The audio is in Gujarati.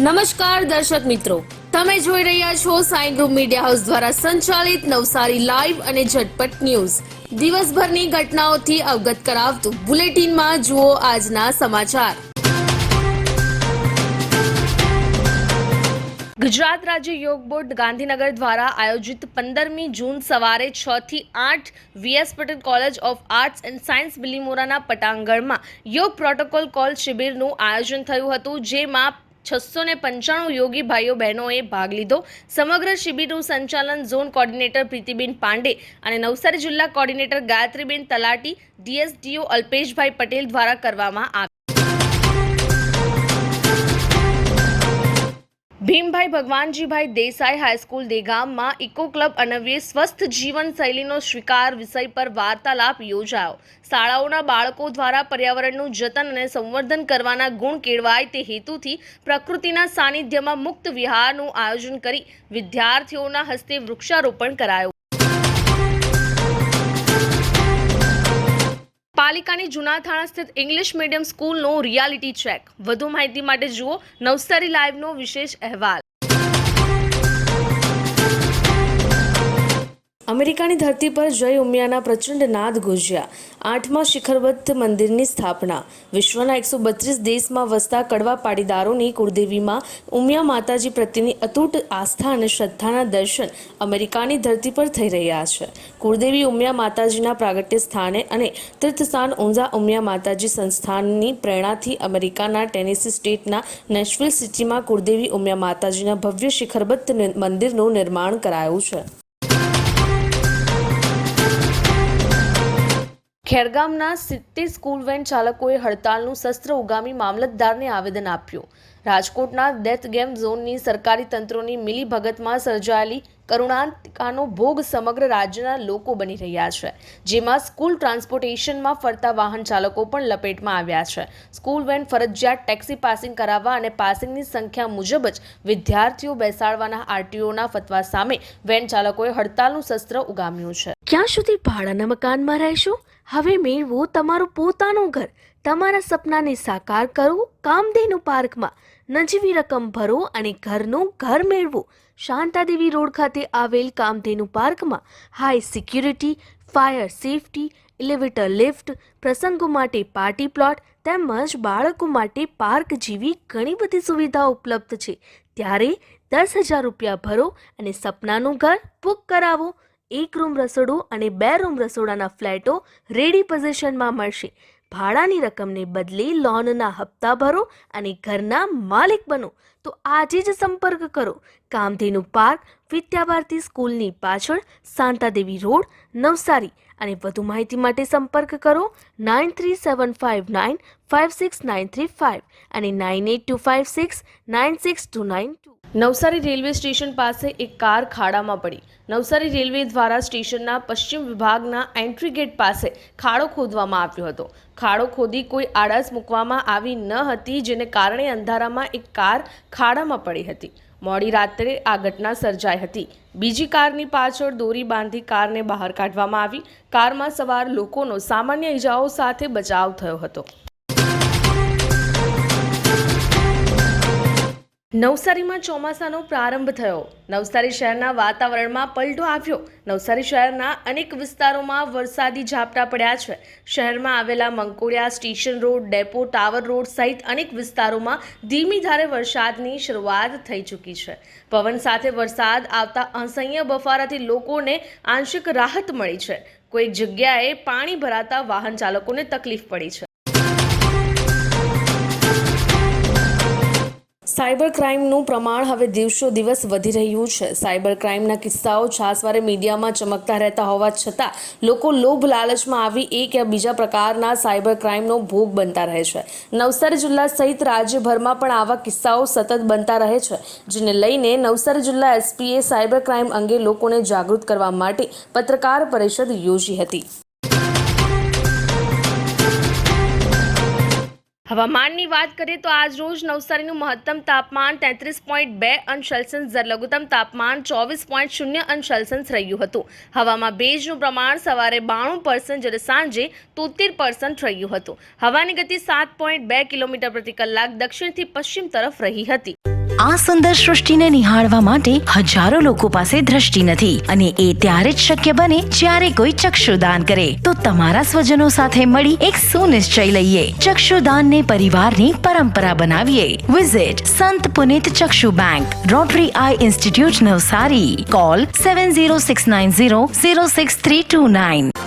નમસ્કાર દર્શક મિત્રો, તમે જોઈ રહ્યા છો સાઈ ગ્રુપ મીડિયા હાઉસ દ્વારા સંચાલિત નવસારી લાઈવ અને ઝટપટ ન્યૂઝ. દિવસભરની ઘટનાઓથી અવગત કરાવતું બુલેટિનમાં જુઓ આજના સમાચાર. ગુજરાત રાજ્ય યોગ બોર્ડ ગાંધીનગર દ્વારા આયોજિત 15મી જૂન સવારે 6 થી 8 VS Patel college of arts and science બિલીમોરાના પટાંગણમાં યોગ પ્રોટોકોલ કોલ શિબિરનું આયોજન થયું હતું, જેમાં 695 યોગી ભાઈઓ બહેનોએ ભાગ લીધો. સમગ્ર શિબિરનું સંચાલન ઝોન કોર્ડિનેટર પ્રીતિબેન પાંડે અને નવસારી જિલ્લા કોર્ડિનેટર ગાયત્રીબેન તલાટી, ડીએસડીઓ અલ્પેશભાઈ પટેલ દ્વારા કરવામાં આવ્યું. ભીમભાઈ ભગવાનજીભાઈ દેસાઈ હાઈસ્કૂલ દેગામમાં ઇકો ક્લબ અનવ્ય સ્વસ્થ જીવન શૈલીનો સ્વીકાર વિષય પર વાર્તાલાપ યોજાયો. શાળાઓના બાળકો દ્વારા પર્યાવરણનું જતન અને સંવર્ધન કરવાના ગુણ કેળવાય તે હેતુથી પ્રકૃતિના સાનિધ્યમાં મુક્ત વિહારનું આયોજન કરી વિદ્યાર્થીઓના હસ્તે વૃક્ષારોપણ કરાયું. પાલિકાની જૂના થાણા સ્થિત ઇંગ્લિશ મીડિયમ સ્કૂલનો રિયાલિટી ચેક. વધુ માહિતી માટે જુઓ નવસારી લાઈવનો વિશેષ અહેવાલ. અમેરિકાની ધરતી પર જય ઉમિયાના પ્રચંડ નાદ ગુંજ્યા. 8મા શિખરબદ્ધ મંદિરની સ્થાપના. વિશ્વના 132 દેશમાં વસતા કડવા પાટીદારોની કુળદેવીમાં ઉમિયા માતાજી પ્રત્યેની અતૂટ આસ્થા અને શ્રદ્ધાના દર્શન અમેરિકાની ધરતી પર થઈ રહ્યા છે. કુળદેવી ઉમિયા માતાજીના પ્રાગટ્ય સ્થાને અને તીર્થસ્થાન ઊંઝા ઉમિયા માતાજી સંસ્થાનની પ્રેરણાથી અમેરિકાના ટેનેસી સ્ટેટના નેશવિલ સિટીમાં કુળદેવી ઉમિયા માતાજીના ભવ્ય શિખરબદ્ધ મંદિરનું નિર્માણ કરાયું છે. ખેરગામના 70 સ્કૂલ વેન ચાલકોએ હડતાલનું શસ્ત્ર ઉગામી મામલતદારને આવેદન આપ્યું. રાજકોટના ડેથ ગેમ ઝોનની સરકારી તંત્રોની મિલીભગતમાં સર્જાયેલી કરુણાંતિકાનો ભોગ સમગ્ર રાજ્યના લોકો બની રહ્યા છે, જેમાં સ્કૂલ ટ્રાન્સપોર્ટેશનમાં ફરતા વાહન ચાલકો પણ લપેટમાં આવ્યા છે. સ્કૂલ વેન ફરજિયાત ટેક્સી પાસિંગ કરાવવા અને પાસિંગની સંખ્યા મુજબ જ વિદ્યાર્થીઓ બેસાડવાના આરટીઓના ફતવા સામે વેન ચાલકોએ હડતાલનું શસ્ત્ર ઉગામ્યું છે. ક્યાં સુધી ભાડાના મકાનમાં રહેશો? હવે મેળવો તમારું પોતાનું ઘર. તમારા સપનાને સાકાર કરો કામધેનુ પાર્કમાં. નજીવી રકમ ભરો અને ઘરનું ઘર મેળવો. શાંતાદેવી રોડ ખાતે આવેલ કામધેનુ પાર્કમાં high security, fire safety, elevator lift, પ્રસંગો માટે પાર્ટી પ્લોટ તેમજ બાળકો માટે પાર્ક જેવી ઘણી બધી સુવિધાઓ ઉપલબ્ધ છે. ત્યારે 10,000 રૂપિયા ભરો અને સપનાનું ઘર બુક કરાવો. 1 રૂમ રસોડું અને 2 રૂમ રસોડાના ફ્લેટો રેડી પોઝિશનમાં મળશે. ભાડાની રકમને બદલે લોનના હપ્તા ભરો અને ઘરના માલિક બનો. તો આજે જ સંપર્ક કરો. કામધેનુ પાર્ક, વિદ્યાભારતી સ્કૂલની પાછળ, શાંતાદેવી રોડ, નવસારી. અને વધુ માહિતી માટે સંપર્ક કરો 9375956935 અને 9825696292. નવસારી રેલવે સ્ટેશન પાસે એક કાર ખાડામાં પડી. નવસારી રેલવે દ્વારા સ્ટેશનના પશ્ચિમ વિભાગના એન્ટ્રી ગેટ પાસે ખાડો ખોદવામાં આવ્યો હતો. ખાડો ખોદી કોઈ આડસ મૂકવામાં આવી ન હતી, જેને કારણે અંધારામાં એક કાર ખાડામાં પડી હતી. મોડી રાત્રે આ ઘટના સર્જાઈ હતી. બીજી કારની પાછળ દોરી બાંધી કારને બહાર કાઢવામાં આવી. કારમાં સવાર લોકોનો સામાન્ય ઇજાઓ સાથે બચાવ થયો હતો. નવસારીમાં ચોમાસાનો પ્રારંભ થયો. નવસારી શહેરના વાતાવરણમાં પલટો આવ્યો. નવસારી શહેરના અનેક વિસ્તારોમાં વરસાદી ઝાપટા પડ્યા છે. શહેરમાં આવેલા Mankodiya, station road, depot, tower road સહિત અનેક વિસ્તારોમાં ધીમી ધારે વરસાદની શરૂઆત થઈ ચૂકી છે. પવન સાથે વરસાદ આવતા અસહ્ય બફારાથી લોકોને આંશિક રાહત મળી છે. કોઈક જગ્યાએ પાણી ભરાતા વાહન ચાલકોને તકલીફ પડી છે. સાયબર ક્રાઇમનું પ્રમાણ હવે દિવસો દિવસ વધી રહ્યું છે. સાયબર ક્રાઇમના કિસ્સાઓ છાસવારે મીડિયામાં ચમકતા રહેતા હોવા છતાં લોકો લોભ લાલચમાં આવી એક યા બીજા પ્રકારના સાયબર ક્રાઇમનો ભોગ બનતા રહે છે. નવસારી જિલ્લા સહિત રાજ્યભરમાં પણ આવા કિસ્સાઓ સતત બનતા રહે છે, જેને લઈને નવસારી જિલ્લા એસપીએ સાયબર ક્રાઇમ અંગે લોકોને જાગૃત કરવા માટે પત્રકાર પરિષદ યોજી હતી. હવામાનની વાત કરીએ તો આજ રોજ નવસારીનું મહત્તમ તાપમાન 33.2 અંશ સેલ્સિયસ જ્યારે લઘુત્તમ તાપમાન 24.0 અંશ સેલ્સિયસ રહ્યું હતું. હવામાં ભેજનું પ્રમાણ સવારે 92% જ્યારે સાંજે 73% રહ્યું હતું. હવાની ગતિ 7.2 કિલોમીટર પ્રતિ કલાક દક્ષિણથી પશ્ચિમ તરફ રહી હતી. આ સુંદર સૃષ્ટિને નિહાળવા માટે હજારો લોકો પાસે દ્રષ્ટિ નથી અને એ ત્યારે જ શક્ય બને જ્યારે કોઈ ચક્ષુદાન કરે. તો તમારા સ્વજનો સાથે મળી એક સુનિશ્ચય લઈએ. ચક્ષુદાનને પરિવારની પરંપરા બનાવીએ. Visit Sant Punit Chakshu bank, rotary eye institute, Navsari. Call 7069006329.